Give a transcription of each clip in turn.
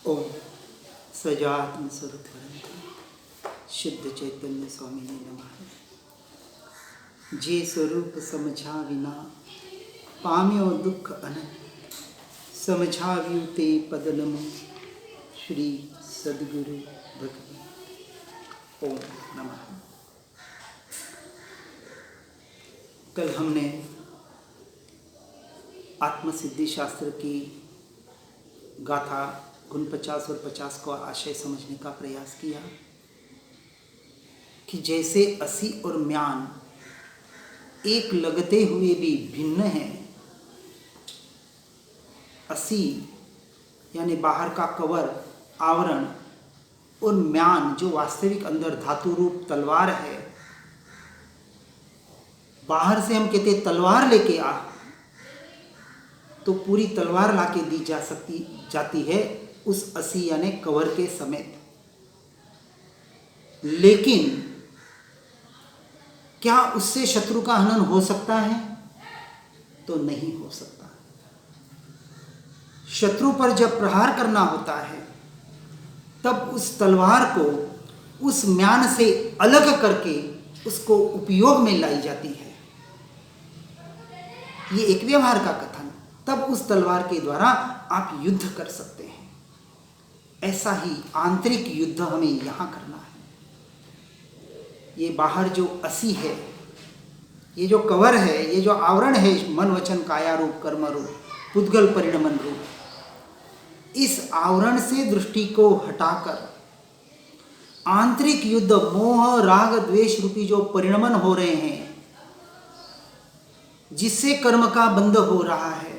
ओम सजात्म स्वरूप शुद्ध चैतन्य स्वामी ने नमः। जे स्वरूप समझा विना पाम्यो दुख अनंत, समझाव्यु ते पद नमो श्री सद्गुरु भगवान। ओम नमः। कल हमने आत्मसिद्धि शास्त्र की गाथा गुण 50 और 50 को आशय समझने का प्रयास किया कि जैसे असी और म्यान एक लगते हुए भी भिन्न हैं। असी यानी बाहर का कवर आवरण और म्यान जो वास्तविक अंदर धातु रूप तलवार है। बाहर से हम कहते तलवार लेके आ तो पूरी तलवार लाके दी जाती है उस असी यानी कवर के समेत। लेकिन क्या उससे शत्रु का हनन हो सकता है? तो नहीं हो सकता। शत्रु पर जब प्रहार करना होता है तब उस तलवार को उस म्यान से अलग करके उसको उपयोग में लाई जाती है। ये एक व्यवहार का कथन। तब उस तलवार के द्वारा आप युद्ध कर सकते हैं। ऐसा ही आंतरिक युद्ध हमें यहाँ करना है। ये बाहर जो असी है, ये जो कवर है, ये जो आवरण है, मन वचन काया रूप कर्म रूप पुद्गल परिणमन रूप, इस आवरण से दृष्टि को हटाकर आंतरिक युद्ध मोह राग द्वेष रूपी जो परिणमन हो रहे हैं, जिससे कर्म का बंध हो रहा है,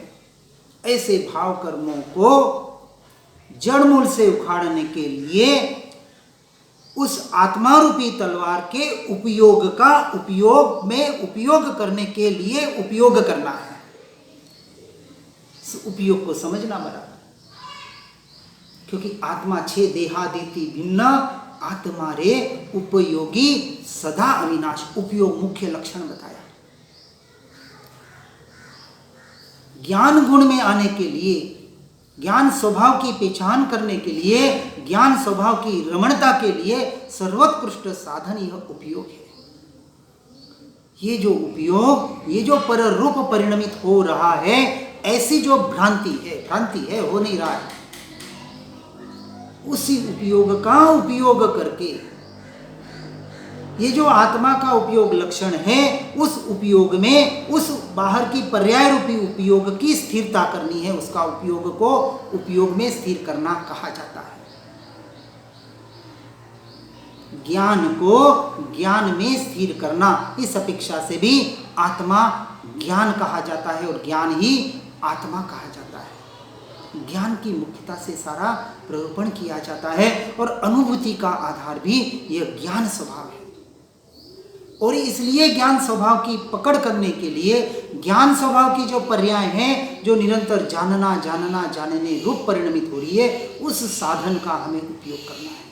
ऐसे भाव कर्मों को जड़ मूल से उखाड़ने के लिए उस आत्मा रूपी तलवार के उपयोग करने के लिए उपयोग करना है। इस उपयोग को समझना बराबर, क्योंकि आत्मा छे देहादिति भिन्न आत्मा रे उपयोगी सदा अविनाश। उपयोग मुख्य लक्षण बताया। ज्ञान गुण में आने के लिए, ज्ञान स्वभाव की पहचान करने के लिए, ज्ञान स्वभाव की रमणता के लिए सर्वोत्कृष्ट साधन यह उपयोग है। ये जो उपयोग, ये जो पर रूप परिणमित हो रहा है, ऐसी जो भ्रांति है हो नहीं रहा है, उसी उपयोग का उपयोग करके ये जो आत्मा का उपयोग लक्षण है, उस उपयोग में उस बाहर की पर्याय रूपी उपयोग की स्थिरता करनी है। उसका उपयोग को उपयोग में स्थिर करना कहा जाता है। ज्ञान को ज्ञान में स्थिर करना, इस अपेक्षा से भी आत्मा ज्ञान कहा जाता है और ज्ञान ही आत्मा कहा जाता है। ज्ञान की मुख्यता से सारा प्ररूपण किया जाता है और अनुभूति का आधार भी यह ज्ञान स्वभाव है। और इसलिए ज्ञान स्वभाव की पकड़ करने के लिए ज्ञान स्वभाव की जो पर्याय हैं, जो निरंतर जानने रूप परिणमित हो रही है, उस साधन का हमें उपयोग करना है।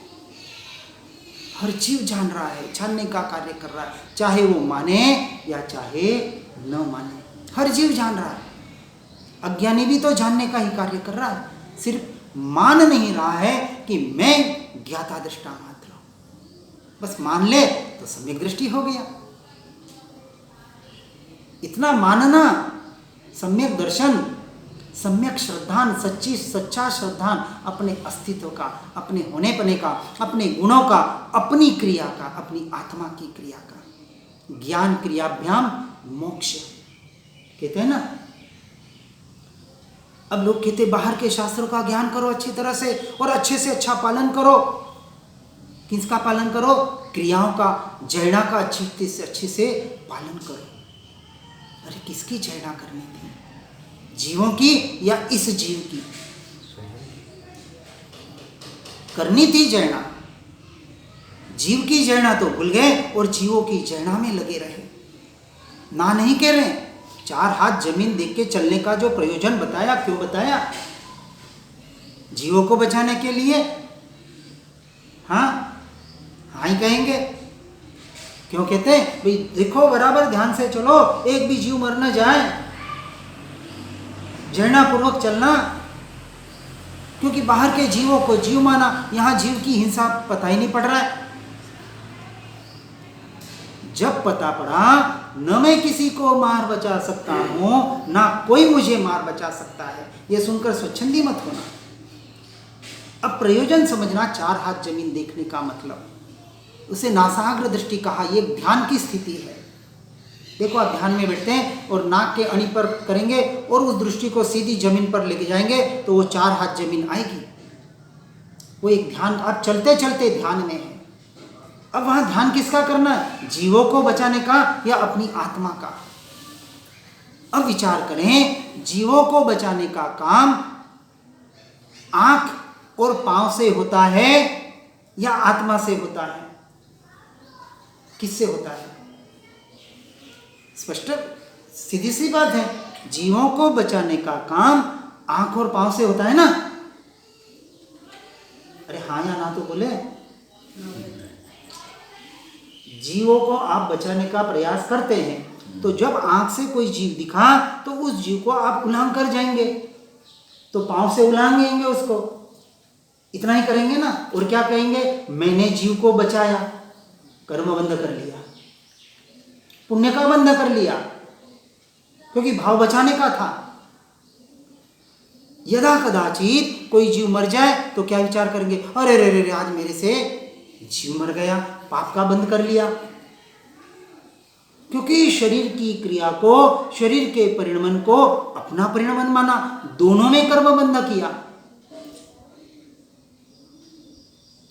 हर जीव जान रहा है, जानने का कार्य कर रहा है, चाहे वो माने या चाहे न माने, हर जीव जान रहा है। अज्ञानी भी तो जानने का ही कार्य कर रहा है, सिर्फ मान नहीं रहा है कि मैं ज्ञाता दृष्टा मात्र हूं। बस मान ले तो सम्यक दृष्टि हो गया। इतना मानना, सम्यक दर्शन, सम्यक श्रद्धान, सच्चा श्रद्धान अपने अस्तित्व का, अपने होने पने का, अपने गुणों का, अपनी क्रिया का, अपनी आत्मा की क्रिया का। ज्ञान क्रियाभ्याम मोक्ष कहते हैं ना। अब लोग कहते बाहर के शास्त्रों का ज्ञान करो अच्छी तरह से और अच्छे से अच्छा पालन करो। किसका पालन करो? क्रियाओं का, जैना का अच्छे से पालन करो। अरे किसकी जैना करनी थी? जीवों की या इस जीव की? करनी थी जैना। जीव की जैना तो भूल गए और जीवों की जैना में लगे रहे। ना नहीं कह रहे, 4 हाथ जमीन देख के चलने का जो प्रयोजन बताया, क्यों बताया? जीवों को बचाने के लिए। हाँ ही कहेंगे। क्यों कहते हैं? भाई देखो, बराबर ध्यान से चलो, एक भी जीव मर न जाए, जैना पूर्वक चलना। क्योंकि बाहर के जीवों को जीव माना, यहाँ जीव की हिंसा पता ही नहीं पड़ रहा है। जब पता पड़ा न मैं किसी को मार बचा सकता हूं, ना कोई मुझे मार बचा सकता है, यह सुनकर स्वच्छंदी मत होना। अब प्रयोजन समझना, 4 हाथ जमीन देखने का मतलब, उसे नासाग्र दृष्टि कहा। यह ध्यान की स्थिति है। देखो आप ध्यान में बैठते हैं और नाक के अणी पर करेंगे और उस दृष्टि को सीधी जमीन पर लेके जाएंगे तो वो 4 हाथ जमीन आएगी। वो एक ध्यान, आप चलते चलते ध्यान में है। अब वहां ध्यान किसका करना है? जीवों को बचाने का या अपनी आत्मा का? अब विचार करें, जीवों को बचाने का काम आंख और पांव से होता है या आत्मा से होता है? किससे होता है? स्पष्ट सीधी सी बात है, जीवों को बचाने का काम आंख और पांव से होता है ना? अरे हाँ या ना तो बोले। जीवों को आप बचाने का प्रयास करते हैं, तो जब आंख से कोई जीव दिखा तो उस जीव को आप उलांग कर जाएंगे, तो पांव से उलांगेंगे उसको, इतना ही करेंगे ना। और क्या कहेंगे? मैंने जीव को बचाया, कर्म बंद कर लिया, पुण्य का बंद कर लिया, क्योंकि भाव बचाने का था। यदा कदाचित कोई जीव मर जाए तो क्या विचार करेंगे? अरे रे रे, आज मेरे से जीव मर गया, पाप का बंद कर लिया। क्योंकि शरीर की क्रिया को, शरीर के परिणमन को अपना परिणमन माना, दोनों में कर्म बंध किया।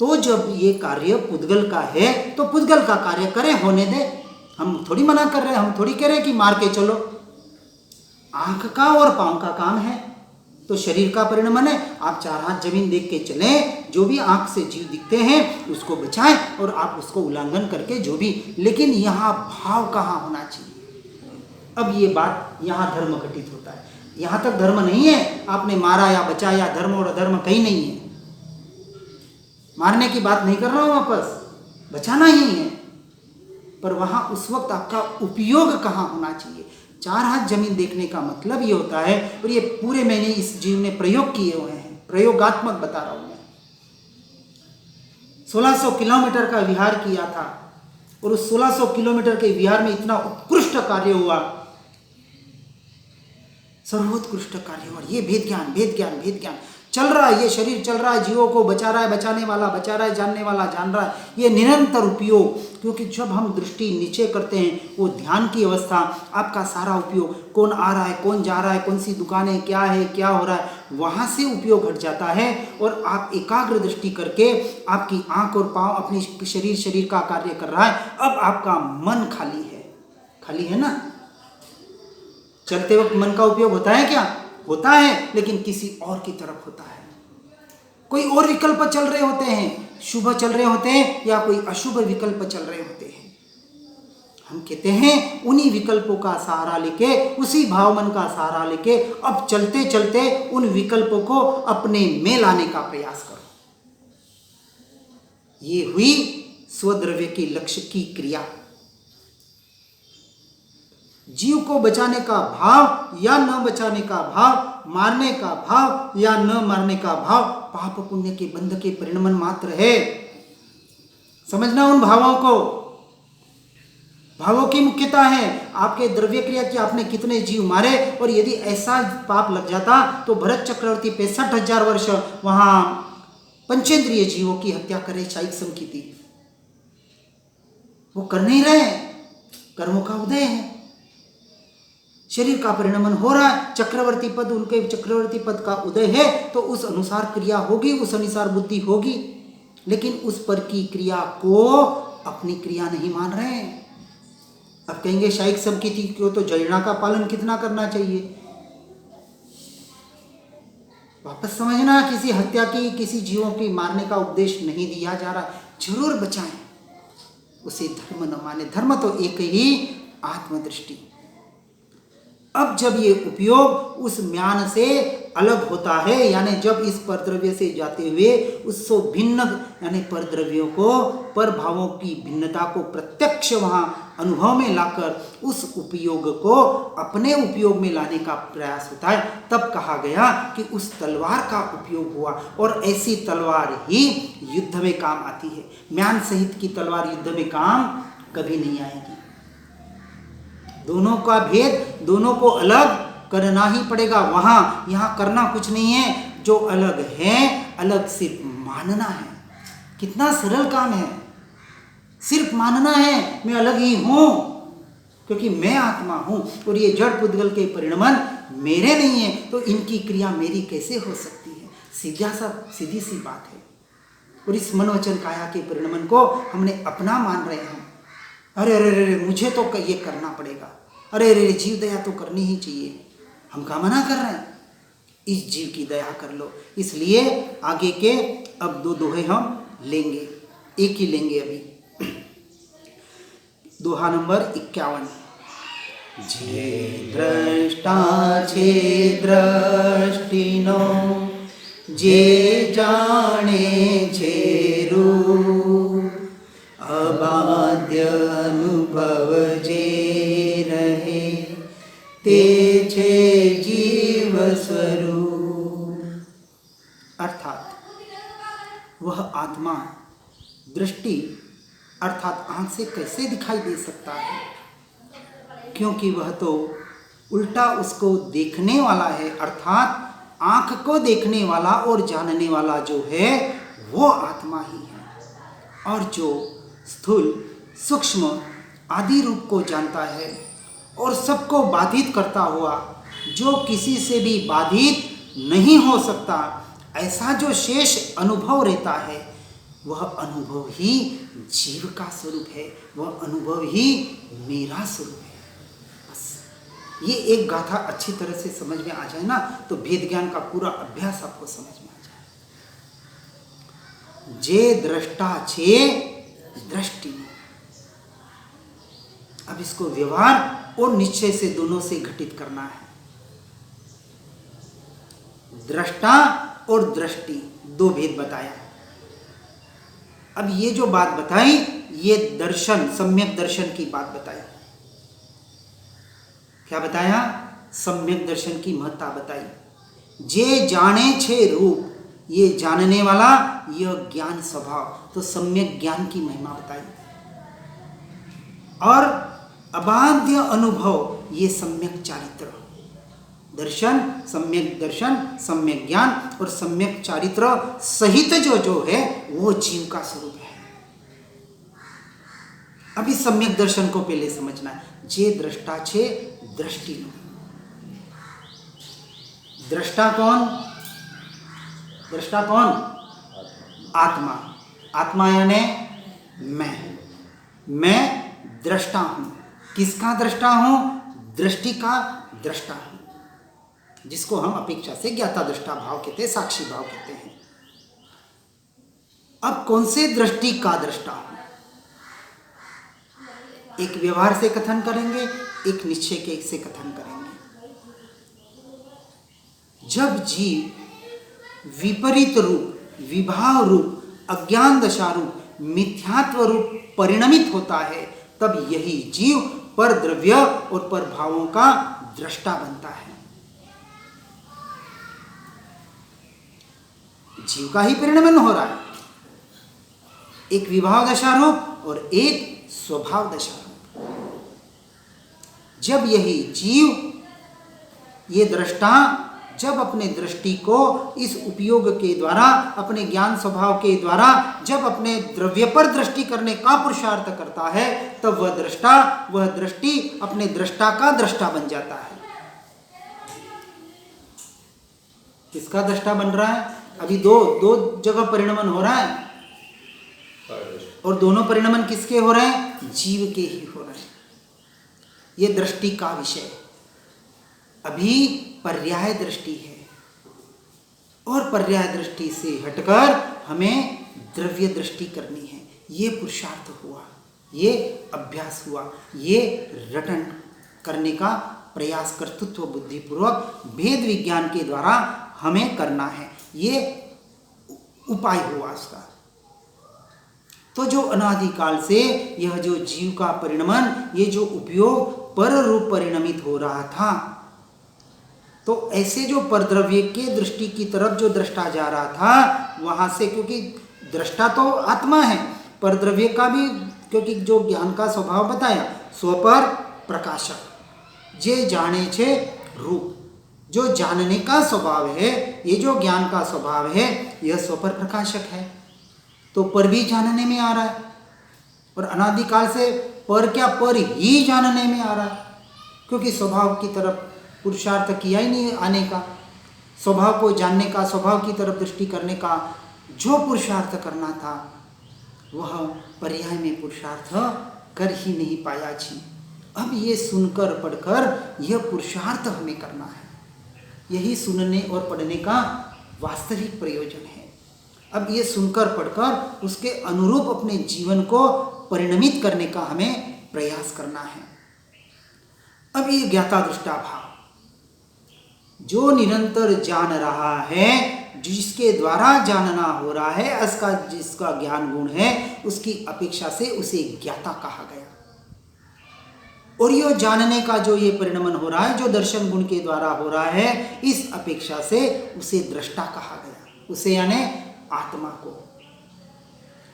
तो जब ये कार्य पुद्गल का है तो पुद्गल का कार्य करे, होने दे। हम थोड़ी मना कर रहे हैं, हम थोड़ी कह रहे हैं कि मार के चलो। आंख का और पांव का काम है, तो शरीर का परिणमन है। आप 4 हाथ जमीन देख के चलें, जो भी आंख से जीव दिखते हैं उसको बचाएं और आप उसको उल्लंघन करके जो भी, लेकिन यहाँ भाव कहाँ होना चाहिए? अब ये बात, यहाँ धर्म घटित होता है। यहाँ तक धर्म नहीं है, आपने मारा या बचाया, धर्म और अधर्म कहीं नहीं है। मारने की बात नहीं कर रहा हूँ, वापस बचाना ही है। पर वहाँ उस वक्त आपका उपयोग कहाँ होना चाहिए? 4 हाथ जमीन देखने का मतलब ये होता है, और ये पूरे मैंने इस जीव ने प्रयोग किए हुए हैं, प्रयोगात्मक बता रहा हूं मैं। 1600 किलोमीटर का विहार किया था, और उस 1600 किलोमीटर के विहार में इतना उत्कृष्ट कार्य हुआ, सर्वोत्कृष्ट कार्य हुआ। ये भेद ज्ञान, भेद ज्ञान, भेद ज्ञान चल रहा है। ये शरीर चल रहा है, जीवों को बचा रहा है, बचाने वाला बचा रहा है, जानने वाला जान रहा है। ये निरंतर उपयोग, क्योंकि जब हम दृष्टि नीचे करते हैं, वो ध्यान की अवस्था, आपका सारा उपयोग, कौन आ रहा है, कौन जा रहा है, कौन सी दुकानें, क्या है, क्या हो रहा है, वहाँ से उपयोग हट जाता है। और आप एकाग्र दृष्टि करके, आपकी आंख और पाँव अपनी शरीर का कार्य कर रहा है। अब आपका मन खाली है, खाली है ना? चलते वक्त मन का उपयोग होता है क्या? होता है, लेकिन किसी और की तरफ होता है। कोई और विकल्प चल रहे होते हैं, शुभ चल रहे होते हैं या कोई अशुभ विकल्प चल रहे होते हैं। हम कहते हैं उन्हीं विकल्पों का सहारा लेके, उसी भाव मन का सहारा लेके अब चलते चलते उन विकल्पों को अपने में लाने का प्रयास करो। ये हुई स्वद्रव्य के लक्ष्य की क्रिया। जीव को बचाने का भाव या न बचाने का भाव, मारने का भाव या न मारने का भाव, पाप पुण्य के बंध के परिणमन मात्र है। समझना उन भावों को। भावों की मुख्यता है आपके द्रव्य क्रिया की, आपने कितने जीव मारे। और यदि ऐसा पाप लग जाता तो भरत चक्रवर्ती 65,000 वर्ष वहां पंचेंद्रिय जीवों की हत्या करे, शायिक संकीर्ति। वो कर नहीं रहे, कर्मों का उदय है, शरीर का परिणमन हो रहा है, चक्रवर्ती पद, उनके चक्रवर्ती पद का उदय है, तो उस अनुसार क्रिया होगी, उस अनुसार बुद्धि होगी। लेकिन उस पर की क्रिया को अपनी क्रिया नहीं मान रहे हैं। अब कहेंगे शायिक संकीर्ति को तो जरिना का पालन कितना करना चाहिए। वापस समझना, किसी हत्या की, किसी जीवों की मारने का उपदेश नहीं दिया जा रहा। जरूर बचाएं, उसे धर्म न माने। धर्म तो एक ही, आत्मदृष्टि। अब जब ये उपयोग उस म्यान से अलग होता है, यानी जब इस परद्रव्य से जाते हुए उससे भिन्न यानी परद्रव्यों को, पर भावों की भिन्नता को प्रत्यक्ष वहाँ अनुभव में लाकर उस उपयोग को अपने उपयोग में लाने का प्रयास होता है, तब कहा गया कि उस तलवार का उपयोग हुआ। और ऐसी तलवार ही युद्ध में काम आती है। म्यान सहित की तलवार युद्ध में काम कभी नहीं आएगी। दोनों का भेद, दोनों को अलग करना ही पड़ेगा। वहाँ यहाँ करना कुछ नहीं है, जो अलग है अलग सिर्फ मानना है। कितना सरल काम है, सिर्फ मानना है मैं अलग ही हूँ, क्योंकि मैं आत्मा हूँ और ये जड़ पुद्गल के परिणमन मेरे नहीं है, तो इनकी क्रिया मेरी कैसे हो सकती है। सीधी सी बात है। और इस मन वचन काया के परिणमन को हमने अपना मान रहे हैं। अरे अरे अरे मुझे तो ये करना पड़ेगा, अरे अरे जीव दया तो करनी ही चाहिए। हम क्या मना कर रहे हैं, इस जीव की दया कर लो। इसलिए आगे के अब दो दोहे हम लेंगे, एक ही लेंगे अभी। दोहा नंबर 51। जे द्रष्टा छे द्रष्टिनो, जे जाने छे रूप, अबाध्य अनुभव जे रहे, ते छे जीव स्वरूप। अर्थात वह आत्मा दृष्टि अर्थात आंख से कैसे दिखाई दे सकता है, क्योंकि वह तो उल्टा उसको देखने वाला है। अर्थात आंख को देखने वाला और जानने वाला जो है वो आत्मा ही है। और जो स्थूल सूक्ष्म आदि रूप को जानता है और सबको बाधित करता हुआ, जो किसी से भी बाधित नहीं हो सकता, ऐसा जो शेष अनुभव रहता है, वह अनुभव ही जीव का स्वरूप है, वह अनुभव ही मेरा स्वरूप है। बस ये एक गाथा अच्छी तरह से समझ में आ जाए ना, तो भेद ज्ञान का पूरा अभ्यास आपको समझ में आ जाए। जे दृष्टा छे दृष्टि। अब इसको व्यवहार और निश्चय से दोनों से घटित करना है। दृष्टा और दृष्टि दो भेद बताया। अब ये जो बात बताई, ये दर्शन, सम्यक दर्शन की बात बताई। क्या बताया? सम्यक दर्शन की महत्ता बताई। जे जाने छे रूप, ये जानने वाला, यह ज्ञान स्वभाव, तो सम्यक ज्ञान की महिमा बताई। और अबाध्य अनुभव, ये सम्यक चारित्र। दर्शन, सम्यक ज्ञान और सम्यक चारित्र सहित जो है वो जीव का स्वरूप है। अभी सम्यक दर्शन को पहले समझना है। जे दृष्टा छे दृष्टि। दृष्टा कौन? दृष्टा कौन? आत्मा। आत्मा यानी मैं दृष्टा हूं। किसका दृष्टा हूं? दृष्टि का दृष्टा हूं, जिसको हम अपेक्षा से ज्ञाता दृष्टा भाव कहते हैं, साक्षी भाव कहते हैं। अब कौन से दृष्टि का दृष्टा हूं? एक व्यवहार से कथन करेंगे, एक निश्चय के से कथन करेंगे। जब जीव विपरीत रूप, विभाव रूप, अज्ञान दशा रूप, मिथ्यात्व रूप परिणमित होता है, तब यही जीव पर द्रव्य और पर भावों का दृष्टा बनता है। जीव का ही परिणमन हो रहा है, एक विभाव दशा रूप और एक स्वभाव दशा रूप। जब यही जीव, ये दृष्टा, जब अपने दृष्टि को इस उपयोग के द्वारा, अपने ज्ञान स्वभाव के द्वारा, जब अपने द्रव्य पर दृष्टि करने का पुरुषार्थ करता है, तब वह दृष्टा, वह दृष्टि अपने दृष्टा का दृष्टा बन जाता है। किसका दृष्टा बन रहा है? अभी दो जगह परिणमन हो रहा है, और दोनों परिणमन किसके हो रहे हैं? जीव के ही हो रहे हैं। ये दृष्टि का विषय। अभी पर्याय दृष्टि है, और पर्याय दृष्टि से हटकर हमें द्रव्य दृष्टि करनी है। ये पुरुषार्थ हुआ, ये अभ्यास हुआ, ये रटन करने का प्रयास कर्तृत्व बुद्धिपूर्वक भेद विज्ञान के द्वारा हमें करना है। ये उपाय हुआ उसका। तो जो अनादिकाल से यह जो जीव का परिणमन, ये जो उपयोग पर रूप परिणमित हो रहा था, तो ऐसे जो परद्रव्य के दृष्टि की तरफ जो दृष्टा जा रहा था, वहां से, क्योंकि दृष्टा तो आत्मा है, परद्रव्य का भी, क्योंकि जो ज्ञान का स्वभाव बताया, स्वपर प्रकाशक, जे जाने छे रूप, जो जानने का स्वभाव है, ये जो ज्ञान का स्वभाव है, यह स्वपर प्रकाशक है। तो पर भी जानने में आ रहा है, और अनादिकाल से पर क्या, पर ही जानने में आ रहा है, क्योंकि स्वभाव की तरफ पुरुषार्थ किया ही नहीं आने का, स्वभाव को जानने का, स्वभाव की तरफ दृष्टि करने का जो पुरुषार्थ करना था, वह पर्याय में पुरुषार्थ कर ही नहीं पाया जी। अब ये सुनकर पढ़कर यह पुरुषार्थ हमें करना है, यही सुनने और पढ़ने का वास्तविक प्रयोजन है। अब ये सुनकर पढ़कर उसके अनुरूप अपने जीवन को परिणमित करने का हमें प्रयास करना है। अब ये ज्ञाता दृष्टा भाव जो निरंतर जान रहा है, जिसके द्वारा जानना हो रहा है, इसका जिसका ज्ञान गुण है, उसकी अपेक्षा से उसे ज्ञाता कहा गया। और ये जानने का जो ये परिणमन हो रहा है, जो दर्शन गुण के द्वारा हो रहा है, इस अपेक्षा से उसे दृष्टा कहा गया। उसे यानी आत्मा को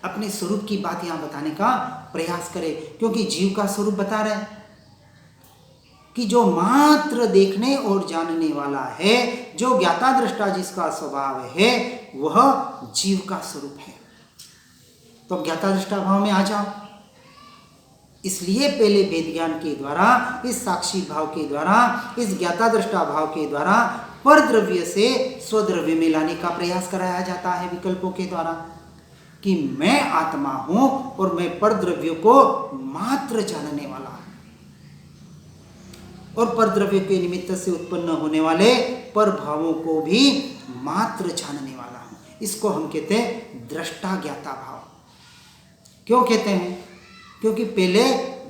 अपने स्वरूप की बात यहां बताने का प्रयास करे, क्योंकि जीव का स्वरूप बता रहे हैं कि जो मात्र देखने और जानने वाला है, जो ज्ञाता दृष्टा जिसका स्वभाव है, वह जीव का स्वरूप है। तो ज्ञाता दृष्टा भाव में आ जाओ। इसलिए पहले वेद ज्ञान के द्वारा, इस साक्षी भाव के द्वारा, इस ज्ञाता दृष्टा भाव के द्वारा पर द्रव्य से स्वद्रव्य में लाने का प्रयास कराया जाता है विकल्पों के द्वारा, कि मैं आत्मा हूं और मैं पर द्रव्य को मात्र जानने वाला हूं, और पर द्रव्य के निमित्त से उत्पन्न होने वाले पर भावों को भी मात्र जानने वाला हूं। इसको हम कहते हैं दृष्टा ज्ञाता भाव। क्यों कहते हैं? क्योंकि पहले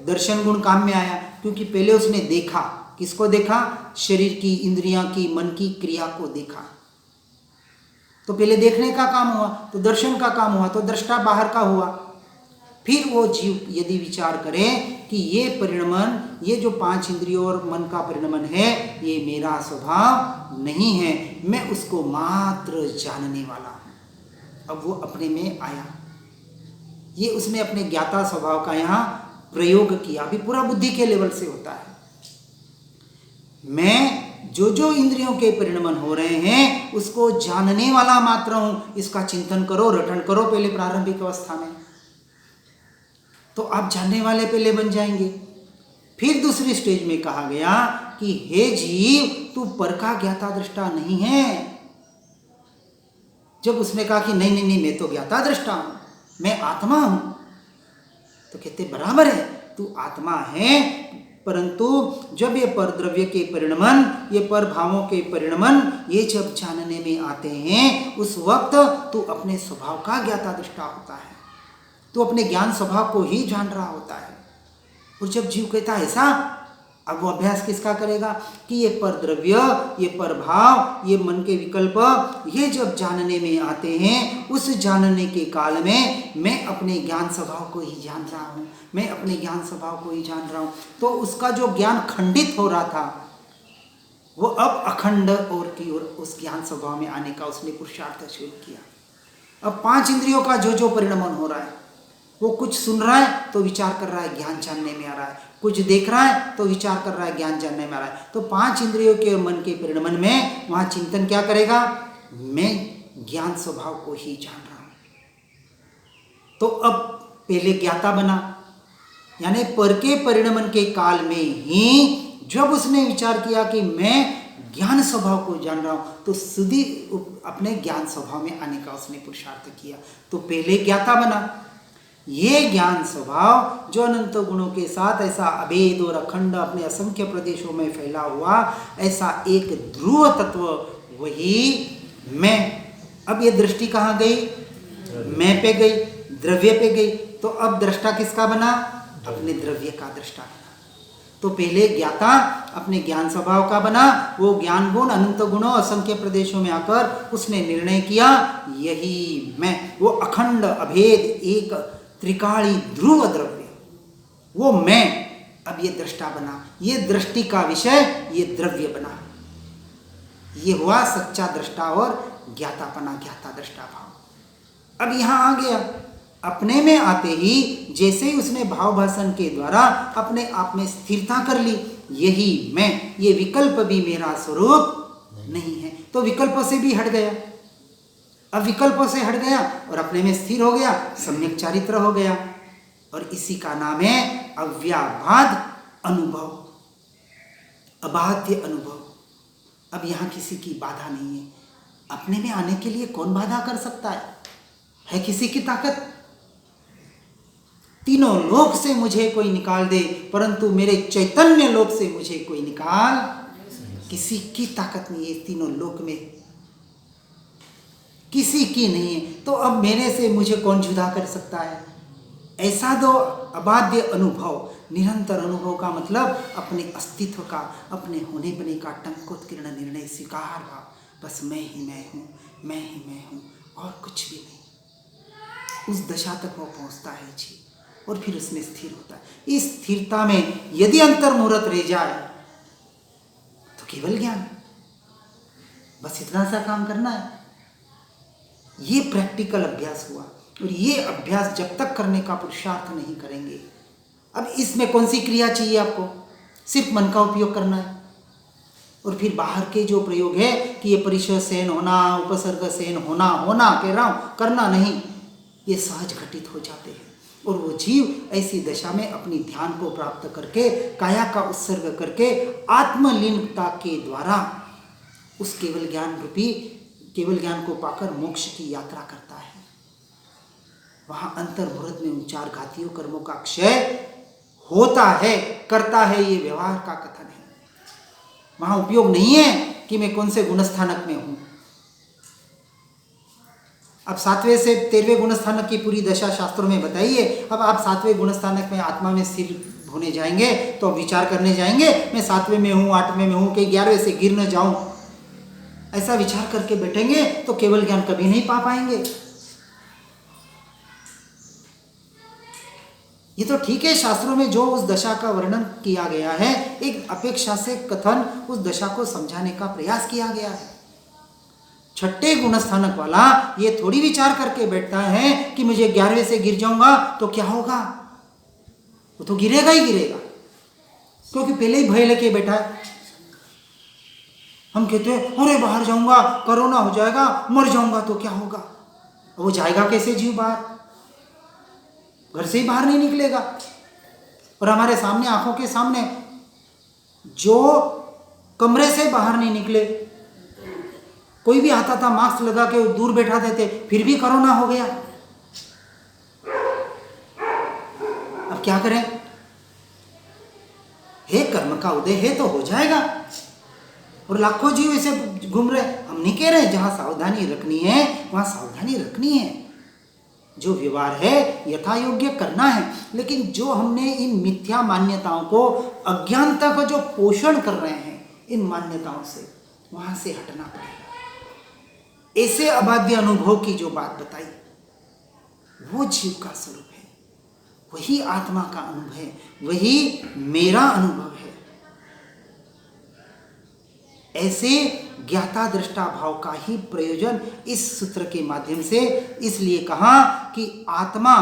दर्शन गुण काम में आया, क्योंकि पहले उसने देखा। किसको देखा? शरीर की, इंद्रियां की, मन की क्रिया को देखा। तो पहले देखने का काम हुआ, तो दर्शन का काम हुआ, तो दृष्टा बाहर का हुआ। फिर वो जीव यदि विचार करे कि ये परिणमन, ये जो 5 इंद्रियों और मन का परिणमन है, ये मेरा स्वभाव नहीं है, मैं उसको मात्र जानने वाला हूं। अब वो अपने में आया, ये उसने अपने ज्ञाता स्वभाव का यहाँ प्रयोग किया। अभी पूरा बुद्धि के लेवल से होता है। मैं जो इंद्रियों के परिणमन हो रहे हैं, उसको जानने वाला मात्र हूं। इसका चिंतन करो, रटन करो पहले प्रारंभिक अवस्था में, तो आप जानने वाले पहले बन जाएंगे। फिर दूसरी स्टेज में कहा गया कि हे जीव, तू पर का ज्ञाता दृष्टा नहीं है। जब उसने कहा कि नहीं, मैं तो ज्ञाता दृष्टा हूं, मैं आत्मा हूं, तो कहते बराबर है, तू आत्मा है, परंतु जब ये पर द्रव्य के परिणमन, ये पर भावों के परिणमन, ये जब जानने में आते हैं, उस वक्त तू अपने स्वभाव का ज्ञाता दृष्टा होता है, तू अपने ज्ञान स्वभाव को ही जान रहा होता है। और जब जीव कहता है ऐसा, अब वो अभ्यास किसका करेगा कि ये पर द्रव्य, ये पर भाव, ये मन के विकल्प, ये जब जानने में आते हैं, उस जानने के काल में मैं अपने ज्ञान स्वभाव को ही जान रहा हूँ, मैं अपने ज्ञान स्वभाव को ही जान रहा हूँ। तो उसका जो ज्ञान खंडित हो रहा था, वो अब अखंड और की ओर उस ज्ञान स्वभाव में आने का उसने पुरुषार्थ शुरू किया। अब 5 इंद्रियों का जो परिणमन हो रहा है, वो कुछ सुन रहा है तो विचार कर रहा है, ज्ञान जानने में आ रहा है, कुछ देख रहा है तो विचार कर रहा है, ज्ञान जानने में आ रहा है। तो 5 इंद्रियों के मन के परिणमन में वहां चिंतन क्या करेगा? मैं ज्ञान स्वभाव को ही जान रहा हूं। तो अब पहले ज्ञाता बना, यानी पर के परिणमन के काल में ही जब उसने विचार किया कि मैं ज्ञान स्वभाव को जान रहा हूं, तो सीधी अपने ज्ञान स्वभाव में आने का उसने पुरुषार्थ किया। तो पहले ज्ञाता बना। ये ज्ञान स्वभाव जो अनंत गुणों के साथ ऐसा अभेद और अखंड अपने असंख्य प्रदेशों में फैला हुआ, ऐसा एक ध्रुव तत्व, वही मैं। अब ये दृष्टि कहाँ गई? मैं पे गई, द्रव्य पे गई। तो अब दृष्टा किसका बना? अपने द्रव्य का दृष्टा बना। तो पहले ज्ञाता अपने ज्ञान स्वभाव का बना, वो ज्ञान गुण अनंत गुणों असंख्य प्रदेशों में आकर उसने निर्णय किया यही मैं, वो अखंड अभेद एक त्रिकाली ध्रुव द्रव्य, वो मैं अब ये दृष्टा बना, ये दृष्टि का विषय ये द्रव्य बना। ये हुआ सच्चा दृष्टा और ज्ञातापना, ज्ञाता दृष्टा भाव। अब यहां आ गया, अपने में आते ही जैसे ही उसने भाव भाषण के द्वारा अपने आप में स्थिरता कर ली, यही मैं, ये विकल्प भी मेरा स्वरूप नहीं है, तो विकल्पों से भी हट गया। अब विकल्पों से हट गया और अपने में स्थिर हो गया, सम्यक चारित्र हो गया, और इसी का नाम है अव्याबाद अनुभव, अबाध्य अनुभव। अब यहां किसी की बाधा नहीं है, अपने में आने के लिए कौन बाधा कर सकता है किसी की ताकत? तीनों लोक से मुझे कोई निकाल दे, परंतु मेरे चैतन्य लोक से मुझे कोई निकाल, किसी की ताकत नहीं है तीनों लोक में, किसी की नहीं है। तो अब मेरे से मुझे कौन जुदा कर सकता है? ऐसा दो अबाध्य अनुभव, निरंतर अनुभव का मतलब अपने अस्तित्व का, अपने होने बने का टंकोत्कीर्ण निर्णय स्वीकार का, बस मैं ही मैं हूँ, मैं ही मैं हूँ और कुछ भी नहीं। उस दशा तक वो पहुँचता है जी, और फिर उसमें स्थिर होता है। इस स्थिरता में यदि अंतर्मुहूर्त रह जाए तो केवल ज्ञान, बस इतना सा काम करना है। ये प्रैक्टिकल अभ्यास हुआ, और ये अभ्यास जब तक करने का पुरुषार्थ नहीं करेंगे, अब इसमें कौन सी क्रिया चाहिए आपको? सिर्फ मन का उपयोग करना है, और फिर बाहर के जो प्रयोग है कि ये परिचय सेन होना, उपसर्ग सेन होना कह रहा हूँ, करना नहीं, ये सहज घटित हो जाते हैं। और वो जीव ऐसी दशा में अपनी ध्यान को प्राप्त करके, काया का उत्सर्ग करके, आत्मलीनता के द्वारा उस केवल ज्ञान रूपी केवल ज्ञान को पाकर मोक्ष की यात्रा करता है। वहां अंतर्मुहूर्त में उन चार घातियों कर्मों का क्षय होता है, करता है, ये व्यवहार का कथन है। वहां उपयोग नहीं है कि मैं कौन से गुणस्थानक में हूं। अब 7वें से 13वें गुणस्थानक की पूरी दशा शास्त्रों में बताइए। अब आप 7वें गुणस्थानक में आत्मा में स्थिर होने जाएंगे तो विचार करने जाएंगे, मैं 7वें में हूँ, 8वें में हूँ, कि 11वें से गिर न जाऊं। ऐसा विचार करके बैठेंगे तो केवल ज्ञान कभी नहीं पा पाएंगे। ये तो ठीक है, शास्त्रों में जो उस दशा का वर्णन किया गया है, एक अपेक्षा से कथन उस दशा को समझाने का प्रयास किया गया है। छठे गुणस्थानक वाला ये थोड़ी विचार करके बैठता है कि मुझे 11वें से गिर जाऊंगा तो क्या होगा, वो तो गिरेगा ही गिरेगा, क्योंकि पहले ही भय लेके बैठा है। हम कहते हैं अरे बाहर जाऊंगा, कोरोना हो जाएगा, मर जाऊंगा तो क्या होगा। वो जाएगा कैसे जीव बाहर? घर से ही बाहर नहीं निकलेगा। और हमारे सामने, आंखों के सामने, जो कमरे से बाहर नहीं निकले, कोई भी आता था मास्क लगा के दूर बैठा देते, फिर भी कोरोना हो गया। अब क्या करें? हे कर्म का उदय है तो हो जाएगा, और लाखों जीव ऐसे घूम रहे। हम नहीं कह रहे, जहां सावधानी रखनी है वहां सावधानी रखनी है, जो व्यवहार है यथा योग्य करना है, लेकिन जो हमने इन मिथ्या मान्यताओं को, अज्ञानता को जो पोषण कर रहे हैं इन मान्यताओं से, वहां से हटना पड़ेगा। ऐसे अबाध्य अनुभव की जो बात बताई, वो जीव का स्वरूप है, वही आत्मा का अनुभव है, वही मेरा अनुभव है। ऐसे ज्ञाता दृष्टा भाव का ही प्रयोजन इस सूत्र के माध्यम से इसलिए कहा कि आत्मा,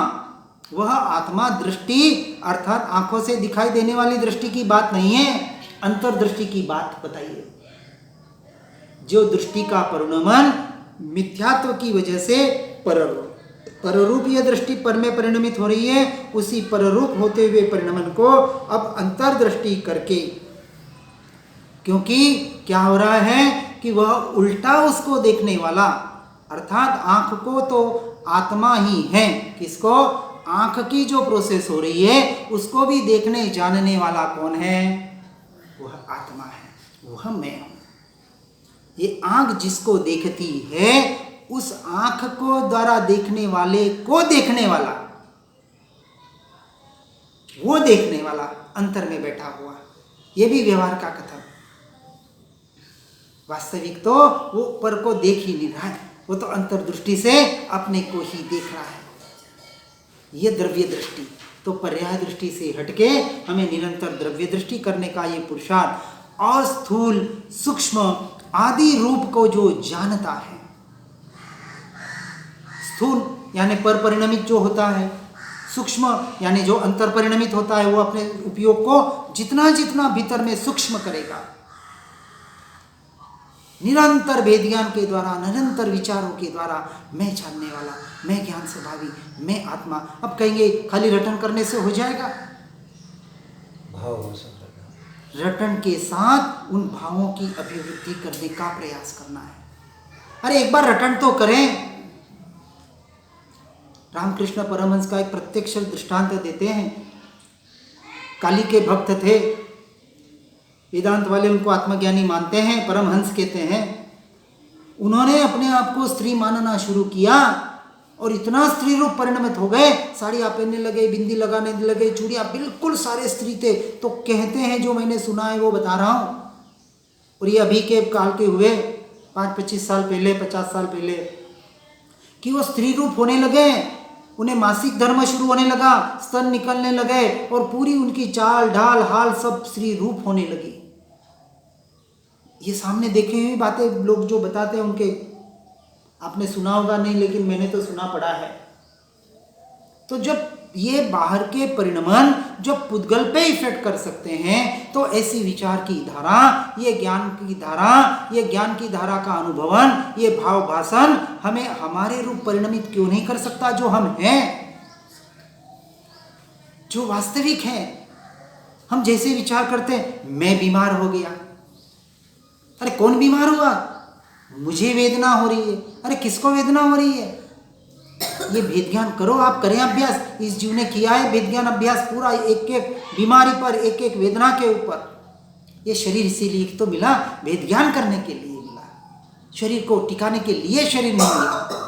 वह आत्मा दृष्टि अर्थात आंखों से दिखाई देने वाली दृष्टि की बात नहीं है, अंतर्दृष्टि की बात बताइए। जो दृष्टि का परिणमन मिथ्यात्व की वजह से पररूप यह दृष्टि पर में परिणमित हो रही है, उसी पररूप होते हुए परिणमन को अब अंतर्दृष्टि करके, क्योंकि क्या हो रहा है कि वह उल्टा उसको देखने वाला, अर्थात आंख को तो आत्मा ही है, किसको? आंख की जो प्रोसेस हो रही है उसको भी देखने जानने वाला कौन है? वह आत्मा है, वह मैं हूं। ये आंख जिसको देखती है, उस आंख को द्वारा देखने वाले को देखने वाला, वो देखने वाला अंतर में बैठा हुआ, ये भी व्यवहार का कथन। वास्तविक तो वो पर को देख ही नहीं रहा है, वो तो अंतर्दृष्टि से अपने को ही देख रहा है। ये द्रव्य दृष्टि। तो पर्याय दृष्टि से हटके हमें निरंतर द्रव्य दृष्टि करने का ये पुरुषार्थ, और स्थूल सूक्ष्म आदि रूप को जो जानता है, स्थूल यानी पर परिणमित जो होता है, सूक्ष्म यानी जो अंतर परिणमित होता है, वो अपने उपयोग को जितना जितना भीतर में सूक्ष्म करेगा, निरंतर वेद ज्ञान के द्वारा, निरंतर विचारों के द्वारा, मैं जानने वाला, मैं ज्ञान स्वभावी, मैं आत्मा। अब कहेंगे खाली रटन करने से हो जाएगा? भाव रटन के साथ उन भावों की अभिवृद्धि करने का प्रयास करना है। अरे एक बार रटन तो करें। रामकृष्ण परमहंस का एक प्रत्यक्ष दृष्टांत देते हैं। काली के भक्त थे, वेदांत वाले उनको आत्मज्ञानी मानते हैं, परमहंस कहते हैं। उन्होंने अपने आप को स्त्री मानना शुरू किया और इतना स्त्री रूप परिणमित हो गए, साड़ियाँ पहनने लगे, बिंदी लगाने लगे, चूड़ियाँ, बिल्कुल सारे स्त्री थे। तो कहते हैं, जो मैंने सुना है वो बता रहा हूँ, और ये अभी के काल के हुए, 5-25 साल पहले, 50 साल पहले, कि वो स्त्री रूप होने लगे, उन्हें मासिक धर्म शुरू होने लगा, स्तन निकलने लगे, और पूरी उनकी चाल ढाल हाल सब स्त्री रूप होने लगी। ये सामने देखे हुई बातें लोग जो बताते हैं उनके, आपने सुना होगा नहीं, लेकिन मैंने तो सुना पड़ा है। तो जब ये बाहर के परिणमन जब पुद्गल पे इफेक्ट कर सकते हैं, तो ऐसी विचार की धारा, ये ज्ञान की धारा, ये ज्ञान की धारा का अनुभवन, ये भाव भाषण हमें हमारे रूप परिणमित क्यों नहीं कर सकता, जो हम हैं, जो वास्तविक हैं। हम जैसे विचार करते हैं, मैं बीमार हो गया, अरे कौन बीमार हुआ? मुझे वेदना हो रही है। अरे किसको वेदना हो रही है? ये भेद ज्ञान करो, आप करें अभ्यास। इस जीव ने किया है भेद ज्ञान अभ्यास पूरा, एक एक बीमारी पर, एक एक वेदना के ऊपर। ये शरीर इसीलिए तो मिला, भेद ज्ञान करने के लिए मिला, शरीर को टिकाने के लिए शरीर नहीं मिला।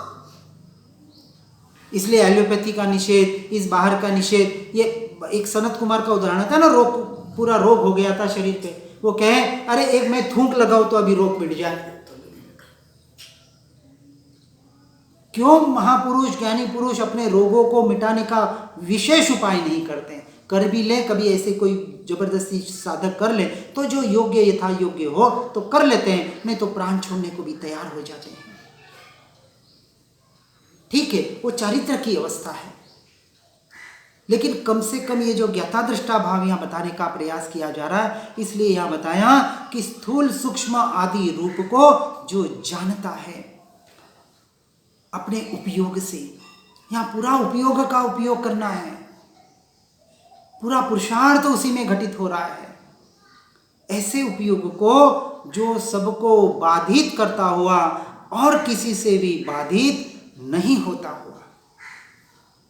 इसलिए एलोपैथी का निषेध, इस बाहर का निषेध। ये एक सनत कुमार का उदाहरण था ना, रोग, पूरा रोग हो गया था शरीर पे, वो कहे अरे एक मैं थूक लगाऊं तो अभी रोग मिट जाए। क्यों महापुरुष ज्ञानी पुरुष अपने रोगों को मिटाने का विशेष उपाय नहीं करते? कर भी ले, कभी ऐसे कोई जबरदस्ती साधक कर ले तो जो योग्य यथा योग्य हो तो कर लेते हैं, नहीं तो प्राण छोड़ने को भी तैयार हो जाते हैं। ठीक है, वो चारित्र की अवस्था है। लेकिन कम से कम ये जो ज्ञाता दृष्टा भाव यहाँ बताने का प्रयास किया जा रहा है, इसलिए यहाँ बताया कि स्थूल सूक्ष्म आदि रूप को जो जानता है अपने उपयोग से, यहाँ पूरा उपयोग का उपयोग करना है, पूरा पुरुषार्थ उसी में घटित हो रहा है। ऐसे उपयोग को जो सबको बाधित करता हुआ और किसी से भी बाधित नहीं होता हुआ,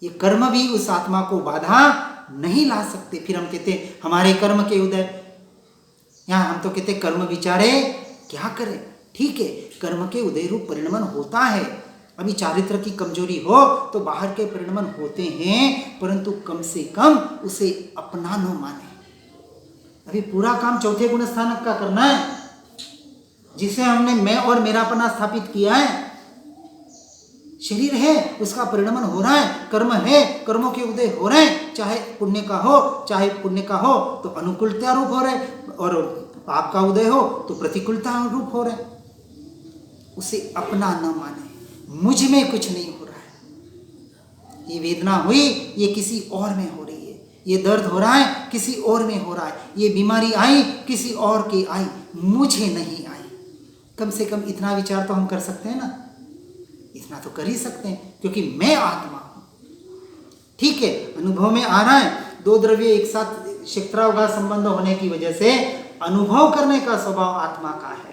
ये कर्म भी उस आत्मा को बाधा नहीं ला सकते। फिर हम कहते हैं हमारे कर्म के उदय, यहाँ हम तो कहते कर्म विचारे क्या करें। ठीक है, कर्म के उदय रूप परिणमन होता है। अभी चारित्र की कमजोरी हो तो बाहर के परिणमन होते हैं, परंतु कम से कम उसे अपना न माने। अभी पूरा काम चौथे गुण स्थानक का करना है, जिसे हमने मैं और मेरापना स्थापित किया है। शरीर है, उसका परिणमन हो रहा है, कर्म है, कर्मों के उदय हो रहे हैं, चाहे पुण्य का हो चाहे पुण्य का हो तो अनुकूलता रूप हो रहे, और पाप का उदय हो तो प्रतिकूलता रूप हो रहे। उसे अपना न माने, मुझ में कुछ नहीं हो रहा है। ये वेदना हुई, ये किसी और में हो रही है। ये दर्द हो रहा है, किसी और में हो रहा है। ये बीमारी आई, किसी और की आई, मुझे नहीं आई। कम से कम इतना विचार तो हम कर सकते हैं ना, इतना तो कर ही सकते हैं, क्योंकि मैं आत्मा हूं। ठीक है, अनुभव में आ रहा है, दो द्रव्य एक साथ क्षेत्रावघात संबंध होने की वजह से अनुभव करने का स्वभाव आत्मा का है।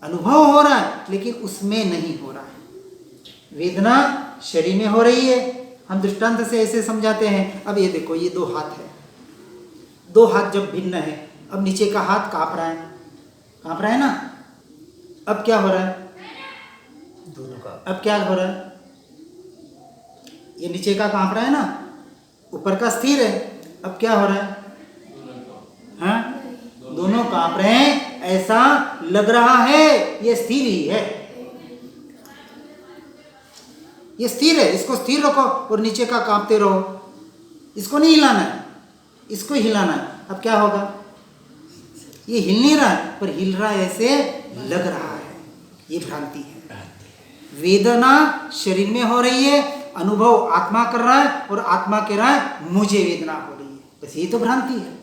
अनुभव हो रहा है लेकिन उसमें नहीं हो रहा है। वेदना शरीर में हो रही है। हम दृष्टांत से ऐसे समझाते हैं, अब ये देखो, ये दो हाथ है, दो हाथ जब भिन्न है, अब नीचे का हाथ कांप रहा है, कांप रहा है ना। अब क्या हो रहा है? दोनों का अब क्या हो रहा है? ये नीचे का कांप रहा है ना, ऊपर का स्थिर है। अब क्या हो रहा है? हाँ, दोनों कांप रहे हैं ऐसा लग रहा है, ये स्थिर ही है, ये स्थिर है, इसको स्थिर रखो और नीचे का कांपते रहो, इसको नहीं हिलाना है, इसको हिलाना है। अब क्या होगा, ये हिल नहीं रहा है पर हिल रहा है ऐसे लग रहा है, ये भ्रांति है। वेदना शरीर में हो रही है, अनुभव आत्मा कर रहा है और आत्मा कह रहा है मुझे वेदना हो रही है, बस ये तो भ्रांति है,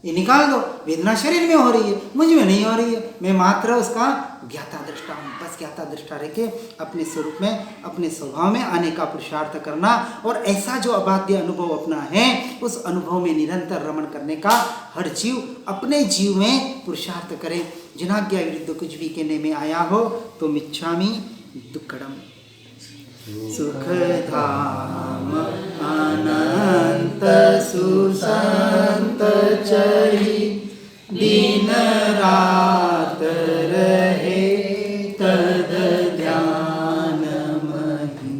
ये निकाल दो। वेदना शरीर में हो रही है, मुझ में नहीं हो रही है, मैं मात्र उसका ज्ञाता दृष्टा हूँ, बस ज्ञाता दृष्टा रह के अपने स्वरूप में, अपने स्वभाव में आने का पुरुषार्थ करना और ऐसा जो अबाध्य अनुभव अपना है उस अनुभव में निरंतर रमण करने का हर जीव अपने जीव में पुरुषार्थ करे। जिनाज्ञा विरुद्ध कुछ भी कहने में आया हो तो मिच्छामि दुक्कड़म। सुखधाम अनंत सुसंत चरी दिन रात रहे तद ध्यान महि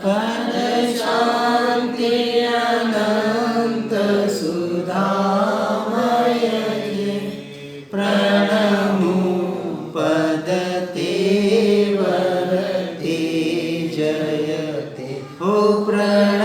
पद शांति अनंत सुधामय प्रणमु पद तेवर जयते हो प्रण